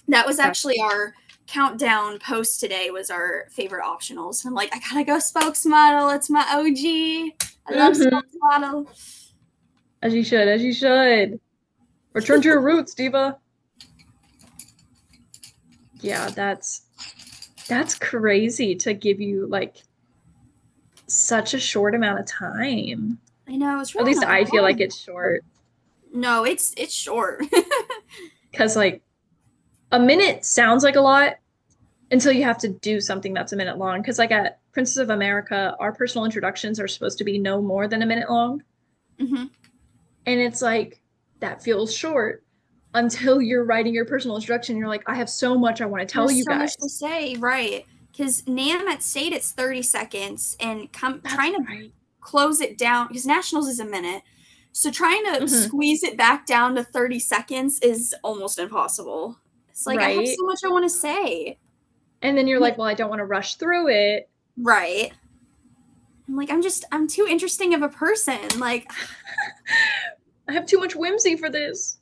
That was That's actually our countdown post today, was our favorite optionals. I'm like, I gotta go spokesmodel. It's my OG. I love hmm spokesmodel. As you should, as you should. Return to your roots, Diva. Yeah, that's crazy to give you like such a short amount of time. I know, it's At really least not that I feel like long. it's short No, it's short. because like a minute sounds like a lot until you have to do something that's a minute long. Because like at Princess of America, our personal introductions are supposed to be no more than a minute long. hmm And it's like that feels short until you're writing your personal introduction. You're like, I have so much I want to tell There's you so much to guys. say, right? Because NAM at state it's 30 seconds, and That's trying to right. close it down because nationals is a minute. So trying to hmm squeeze it back down to 30 seconds is almost impossible. It's like I have Right. so much I want to say. And then you're like, well, I don't want to rush through it. Right. I'm like, I'm too interesting of a person. Like, I have too much whimsy for this.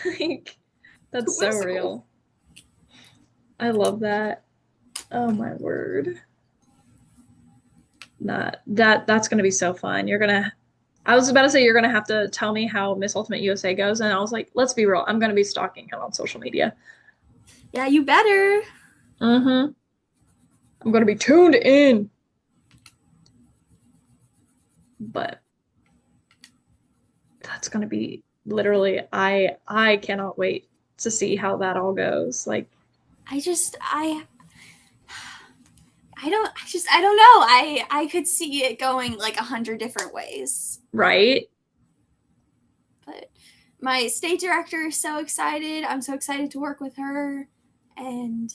Like, too that's so whimsical. real. I love that. Oh my word. That's gonna be so fun. I was about to say you're gonna have to tell me how Miss Ultimate USA goes, and I was like, let's be real, I'm gonna be stalking him on social media. Yeah, you better. Mm-hmm. I'm gonna be tuned in. But that's gonna be literally I cannot wait to see how that all goes. Like, I just, I I don't know. I could see it going like 100 different ways. Right? But my state director is so excited. I'm so excited to work with her. And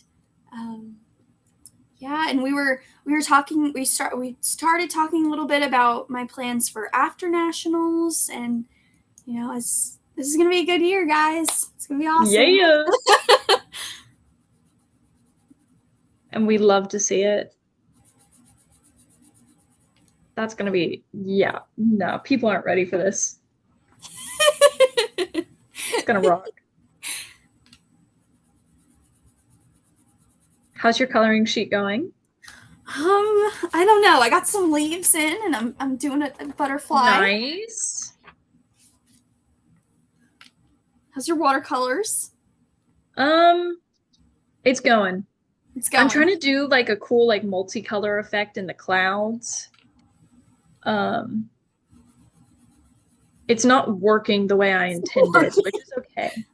yeah, and we were talking, we started talking a little bit about my plans for after nationals, and you know, this is going to be a good year, guys. It's going to be awesome. Yeah. And we love to see it. That's going to be, yeah, no, people aren't ready for this. It's going to rock. How's your coloring sheet going? I don't know. I got some leaves in, and I'm doing a butterfly. Nice. How's your watercolors? It's going. It's going. I'm trying to do like a cool like multicolor effect in the clouds. It's not working the way I intended, which is okay.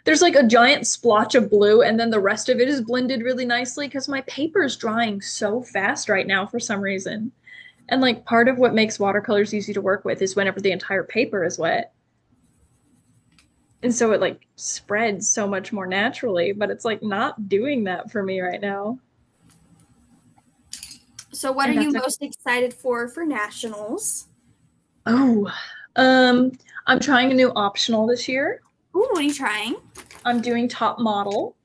There's like a giant splotch of blue, and then the rest of it is blended really nicely because my paper is drying so fast right now for some reason. And like part of what makes watercolors easy to work with is whenever the entire paper is wet. And so it like spreads so much more naturally, but it's like not doing that for me right now. So what are you most excited for nationals? Oh, I'm trying a new optional this year. Ooh, what are you trying? I'm doing top model.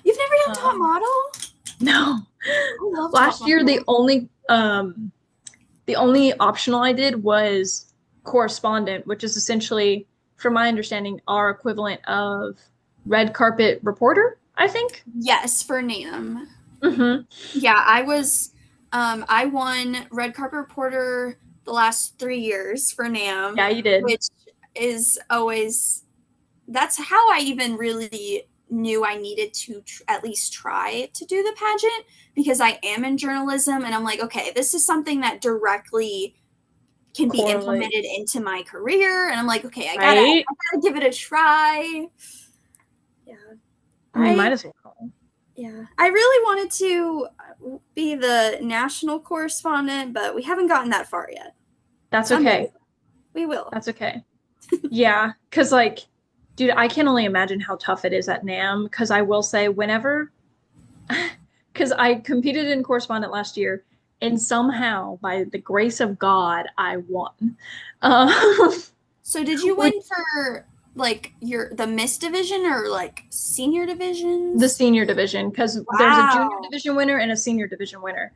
You've never done top model? No. I love Last year, the only optional I did was correspondent, which is essentially, from my understanding, our equivalent of red carpet reporter, I think. Yes, for NAMM. Mm-hmm. Yeah, I won red carpet reporter the last 3 years for NAMM. Yeah, you did. Which is always, that's how I even really knew I needed to at least try to do the pageant, because I am in journalism, and I'm like, okay, this is something that directly can be implemented into my career, and I'm like, okay, I gotta give it a try. Yeah, you might as well. Yeah, I really wanted to be the national correspondent, but we haven't gotten that far yet. That's okay. We will. That's okay. Yeah, because like, dude, I can only imagine how tough it is at NAMM, because I will say whenever, because I competed in correspondent last year, and somehow, by the grace of God, I won. So did you win for like the Miss division or like senior division? The senior division, because there's a junior division winner and a senior division winner.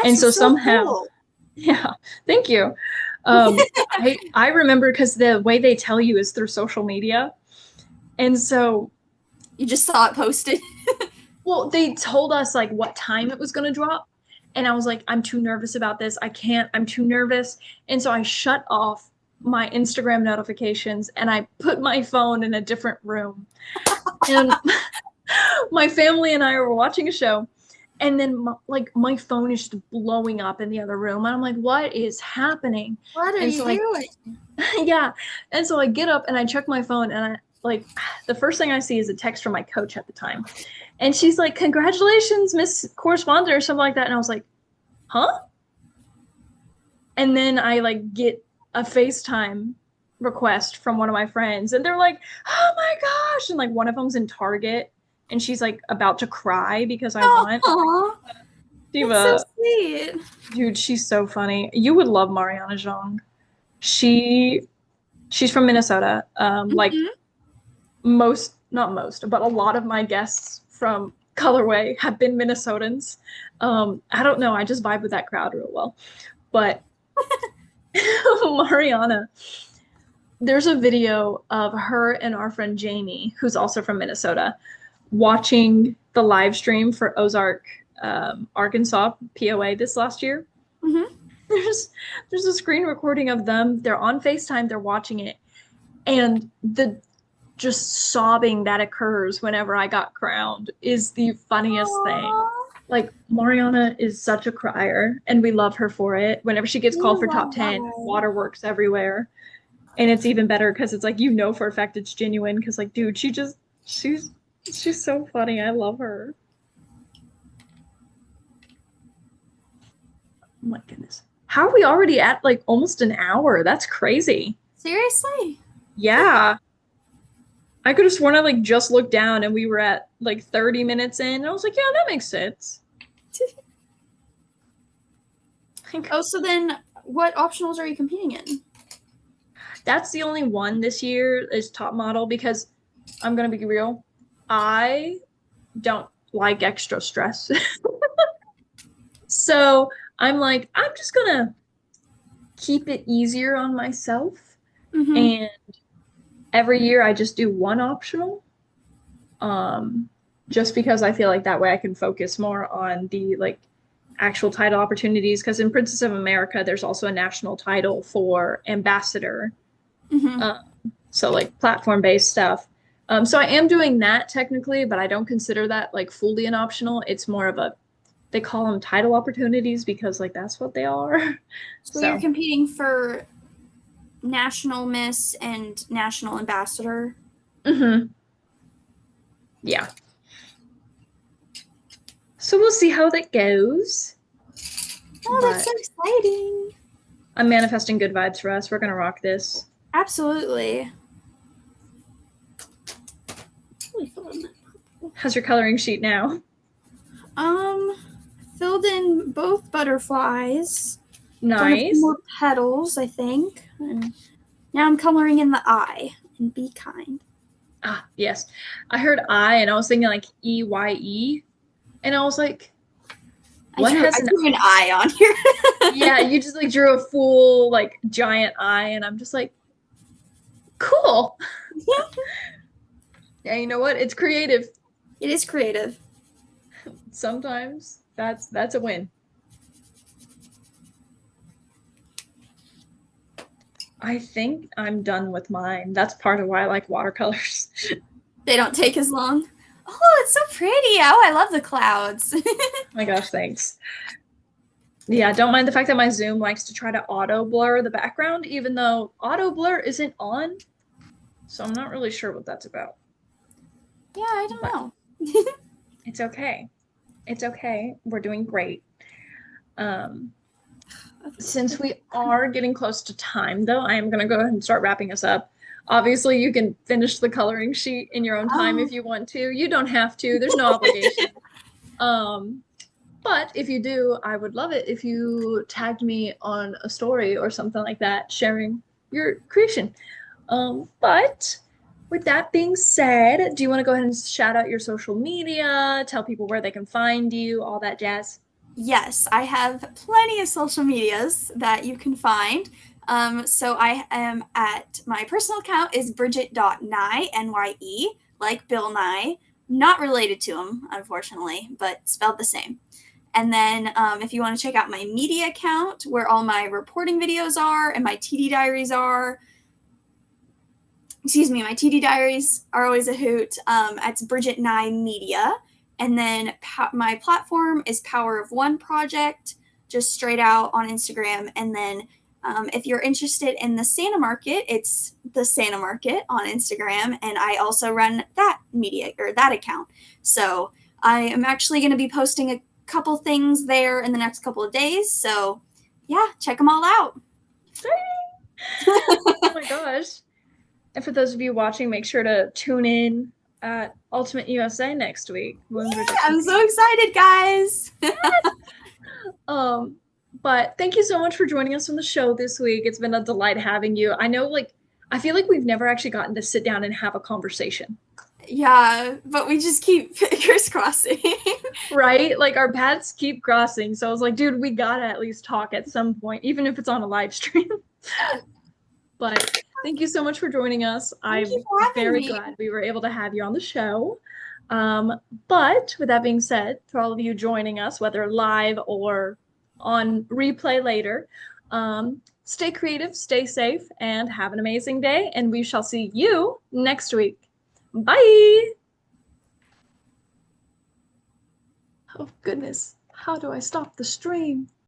And so somehow, cool. Yeah, thank you. I remember because the way they tell you is through social media. And so you just saw it posted. Well, they told us like what time it was going to drop. And I was like, I'm too nervous about this. I can't, I'm too nervous. And so I shut off my Instagram notifications and I put my phone in a different room. And my family and I were watching a show. And then my phone is just blowing up in the other room. And I'm like, what is happening? What are you doing? Yeah. And so I get up and I check my phone, and the first thing I see is a text from my coach at the time. And she's like, congratulations, Miss Correspondent, or something like that. And I was like, huh? And then I get a FaceTime request from one of my friends, and they're like, oh my gosh. And one of them's in Target, and she's about to cry because I won. Diva. That's so sweet. Dude, she's so funny. You would love Mariana Zhang. She's from Minnesota. Not most, but a lot of my guests from Colorway have been Minnesotans. I don't know. I just vibe with that crowd real well. But Mariana, there's a video of her and our friend Jamie, who's also from Minnesota, watching the live stream for Ozark, Arkansas POA this last year. Mm-hmm. There's a screen recording of them. They're on FaceTime. They're watching it. And the just sobbing that occurs whenever I got crowned is the funniest thing. Mariana is such a crier, and we love her for it. Whenever she gets called for top 10, waterworks everywhere. And it's even better because it's for a fact it's genuine, because dude, she's so funny. I love her. Oh my goodness. How are we already at like almost an hour? That's crazy. Seriously? Yeah. I could have sworn I like just looked down and we were at like 30 minutes in. And I was like, yeah, that makes sense. Oh, so then what optionals are you competing in? That's the only one this year is top model because I'm gonna be real. I don't like extra stress. So I'm like, I'm just gonna keep it easier on myself. Mm-hmm. And every year I just do one optional. Um, just because I feel like that way I can focus more on the like actual title opportunities. Because in Princess of America, there's also a national title for ambassador. Mm-hmm. Um, so like platform-based stuff. So I am doing that technically, but I don't consider that like fully an optional. It's more of a they call them title opportunities because like that's what they are. So you're So competing for national miss and national ambassador. mhm, yeah. So we'll see how that goes. Oh, that's But so exciting. I'm manifesting good vibes for us. We're gonna rock this. Absolutely. How's your coloring sheet now? Um, filled in both butterflies. Still have some Nice. more petals, I think. And now I'm coloring in the eye. And be kind. Ah, yes. I heard I and I was thinking like EYE. And I was like, I what drew has I an drew an eye on here. yeah, you just like drew a full like giant eye, and I'm just like, cool. Yeah, you know what? It's creative. It is creative. Sometimes that's a win. I think I'm done with mine. That's part of why I like watercolors. They don't take as long. Oh, it's so pretty. Oh, I love the clouds. Oh my gosh, thanks. Yeah, don't mind the fact that my Zoom likes to try to auto blur the background, even though auto blur isn't on. So I'm not really sure what that's about. Yeah, I don't But know. it's okay. It's okay. We're doing great. Um, since we are getting close to time, though, I am going to go ahead and start wrapping us up. Obviously, you can finish the coloring sheet in your own time Oh, if you want to. You don't have to. There's no obligation. Um, but if you do, I would love it if you tagged me on a story or something like that, sharing your creation. But with that being said, do you want to go ahead and shout out your social media, tell people where they can find you, all that jazz? yes, I have plenty of social medias that you can find. So I am at my personal account is Bridget.nye, Nye, like Bill Nye. Not related to him, unfortunately, but spelled the same. And then if you want to check out my media account, where all my reporting videos are and my TD diaries are, excuse me, my TD diaries are always a hoot. It's Bridget Nye Media. And then my platform is Power of One Project, just straight out on Instagram. And then if you're interested in the Santa Market, it's the Santa Market on Instagram. And I also run that media or that account. So I am actually going to be posting a couple things there in the next couple of days. So yeah, check them all out. Oh my gosh. And for those of you watching, make sure to tune in at Ultimate USA next week when we're just I'm so excited, guys. um but thank you so much for joining us on the show this week. It's been a delight having you. I know like I feel like we've never actually gotten to sit down and have a conversation. Yeah, but we just keep crisscrossing. Right? Like our paths keep crossing. So I was like, dude, we gotta at least talk at some point, even if it's on a live stream. But thank you so much for joining us. Thank I'm you for having very me. glad we were able to have you on the show. But with that being said, for all of you joining us, whether live or on replay later, stay creative, stay safe, and have an amazing day. And we shall see you next week. Bye. Oh, goodness. How do I stop the stream?